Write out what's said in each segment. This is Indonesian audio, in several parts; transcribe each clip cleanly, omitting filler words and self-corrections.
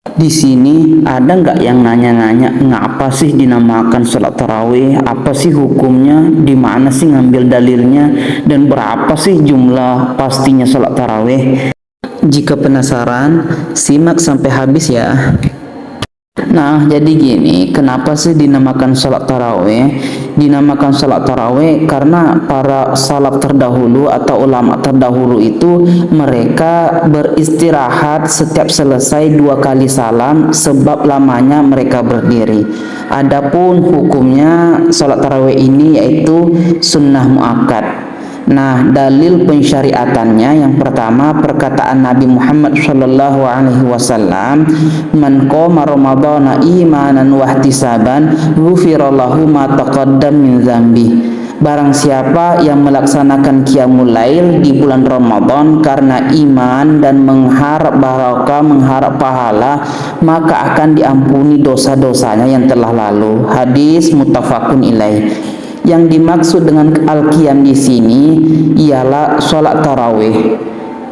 Di sini ada nggak yang nanya-nanya ngapa sih dinamakan sholat tarawih? Apa sih hukumnya? Di mana sih ngambil dalilnya? Dan berapa sih jumlah pastinya sholat tarawih? Jika penasaran, simak sampai habis ya. Nah, jadi gini, kenapa sih dinamakan sholat tarawih? Dinamakan sholat tarawih karena para salaf terdahulu atau ulama terdahulu itu mereka beristirahat setiap selesai 2 kali salam sebab lamanya mereka berdiri. Adapun hukumnya sholat tarawih ini yaitu sunnah muakkad. Nah, dalil pensyariatannya yang pertama perkataan Nabi Muhammad sallallahu alaihi wasallam, "Man qama ramadhana imanan wa ihtisaban, ghufira lahu ma taqaddam min dzambi." Barang siapa yang melaksanakan qiyamul lail di bulan Ramadan karena iman dan mengharap barokah, mengharap pahala, maka akan diampuni dosa-dosanya yang telah lalu. Hadis muttafaqun ilaih. Yang dimaksud dengan al-qiyam di sini ialah sholat tarawih.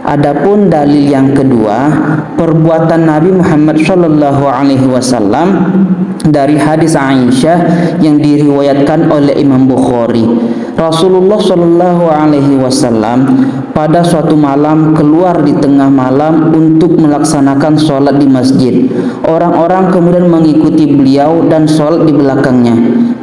Adapun dalil yang kedua, perbuatan Nabi Muhammad sallallahu alaihi wasallam dari hadis Aisyah yang diriwayatkan oleh Imam Bukhari. Rasulullah sallallahu alaihi wasallam pada suatu malam keluar di tengah malam untuk melaksanakan sholat di masjid. Orang-orang kemudian mengikuti beliau dan sholat di belakangnya.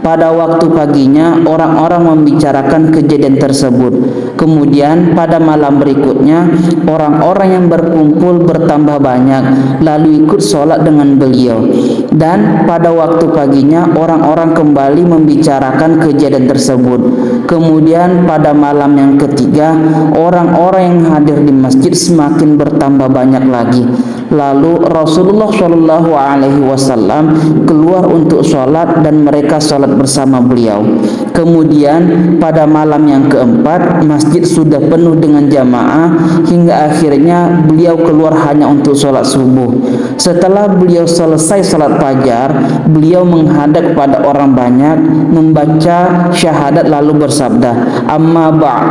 Pada waktu paginya, orang-orang membicarakan kejadian tersebut. Kemudian pada malam berikutnya, orang-orang yang berkumpul bertambah banyak, lalu ikut sholat dengan beliau. Dan pada waktu paginya, orang-orang kembali membicarakan kejadian tersebut. Kemudian pada malam yang ketiga, orang-orang yang hadir di masjid semakin bertambah banyak lagi. Lalu Rasulullah Shallallahu Alaihi Wasallam keluar untuk sholat dan mereka sholat bersama beliau. Kemudian pada malam yang keempat, masjid sudah penuh dengan jamaah hingga akhirnya beliau keluar hanya untuk sholat subuh. Setelah beliau selesai sholat fajar, beliau menghadap kepada orang banyak, membaca syahadat lalu bersabda, "Amma ba'd.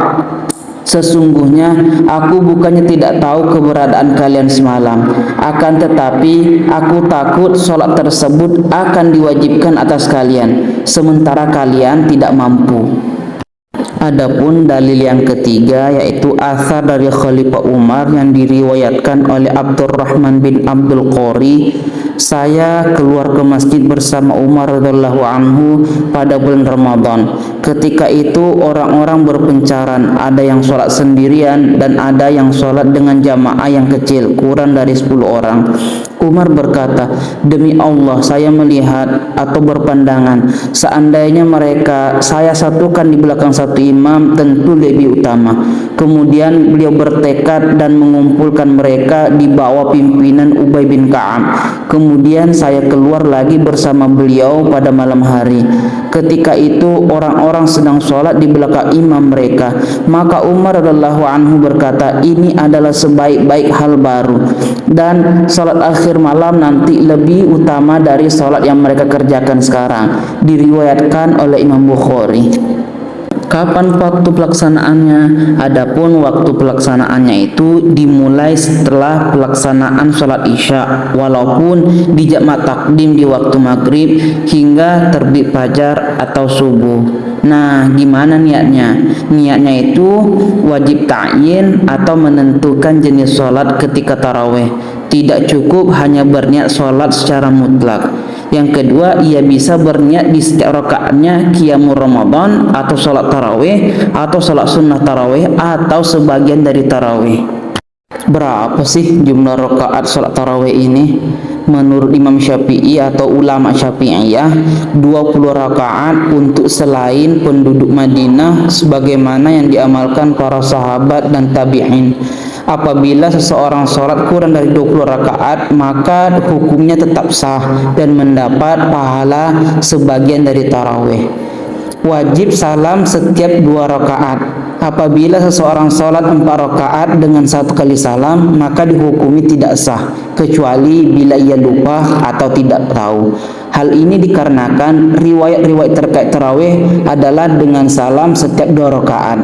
Sesungguhnya aku bukannya tidak tahu keberadaan kalian semalam, akan tetapi aku takut sholat tersebut akan diwajibkan atas kalian, sementara kalian tidak mampu." Adapun dalil yang ketiga yaitu athar dari Khalifah Umar yang diriwayatkan oleh Abdurrahman bin Abdul Qori. "Saya keluar ke masjid bersama Umar radhiyallahu anhu pada bulan Ramadan. Ketika itu orang-orang berpencaran, ada yang sholat sendirian dan ada yang sholat dengan jamaah yang kecil, kurang dari 10 orang. Umar berkata, demi Allah saya melihat atau berpandangan, seandainya mereka saya satukan di belakang satu imam tentu lebih utama. Kemudian beliau bertekad dan mengumpulkan mereka di bawah pimpinan Ubay bin Ka'ab. Kemudian saya keluar lagi bersama beliau pada malam hari. Ketika itu orang-orang sedang sholat di belakang imam mereka. Maka Umar radhiyallahu anhu berkata, ini adalah sebaik-baik hal baru, dan sholat akhir malam nanti lebih utama dari sholat yang mereka kerjakan sekarang. Diriwayatkan oleh Imam Bukhari. Kapan waktu pelaksanaannya? Adapun waktu pelaksanaannya itu dimulai setelah pelaksanaan sholat isya, walaupun di jamak takdim di waktu maghrib hingga terbit fajar atau subuh. Nah, gimana niatnya? Niatnya itu wajib ta'yin atau menentukan jenis sholat ketika tarawih. Tidak cukup hanya berniat sholat secara mutlak. Yang kedua, ia bisa berniat di setiap rakaatnya qiyamul Ramadan atau sholat tarawih atau sholat sunnah tarawih atau sebagian dari tarawih. Berapa sih jumlah rakaat sholat tarawih ini? Menurut Imam Syafi'i atau ulama Syafi'iyah, 20 rakaat untuk selain penduduk Madinah sebagaimana yang diamalkan para sahabat dan tabi'in. Apabila seseorang sholat kurang dari 20 rakaat, maka hukumnya tetap sah dan mendapat pahala sebagian dari tarawih. Wajib salam setiap 2 rakaat. Apabila seseorang sholat 4 rakaat dengan 1 kali salam, maka dihukumi tidak sah, kecuali bila ia lupa atau tidak tahu. Hal ini dikarenakan riwayat-riwayat terkait tarawih adalah dengan salam setiap 2 rakaat.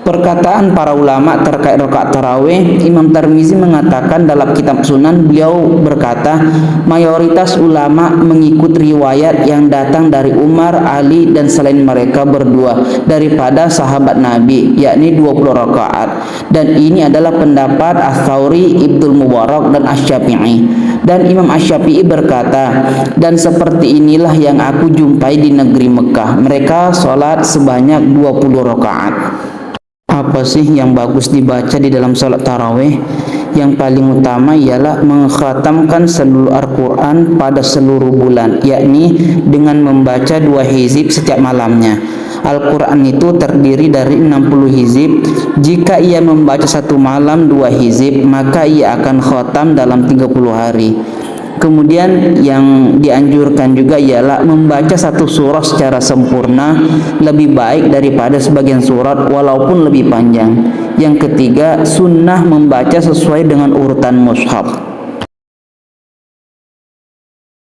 Perkataan para ulama terkait rakaat tarawih, Imam Tirmizi mengatakan dalam kitab Sunan, beliau berkata, mayoritas ulama mengikut riwayat yang datang dari Umar, Ali dan selain mereka berdua daripada sahabat Nabi, yakni 20 rakaat. Dan ini adalah pendapat Ats-Tsauri, Ibnu Mubarak dan Asy-Syafi'i. Dan Imam Asy-Syafi'i berkata, dan seperti inilah yang aku jumpai di negeri Mekah, mereka sholat sebanyak 20 rakaat. Apa sih yang bagus dibaca di dalam salat tarawih? Yang paling utama ialah mengkhatamkan seluruh Al-Quran pada seluruh bulan, yakni dengan membaca 2 hizib setiap malamnya. Al-Quran itu terdiri dari 60 hizib. Jika ia membaca satu malam 2 hizib, maka ia akan khatam dalam 30 hari. Kemudian yang dianjurkan juga ialah membaca satu surah secara sempurna lebih baik daripada sebagian surat walaupun lebih panjang. Yang ketiga, sunnah membaca sesuai dengan urutan mushaf.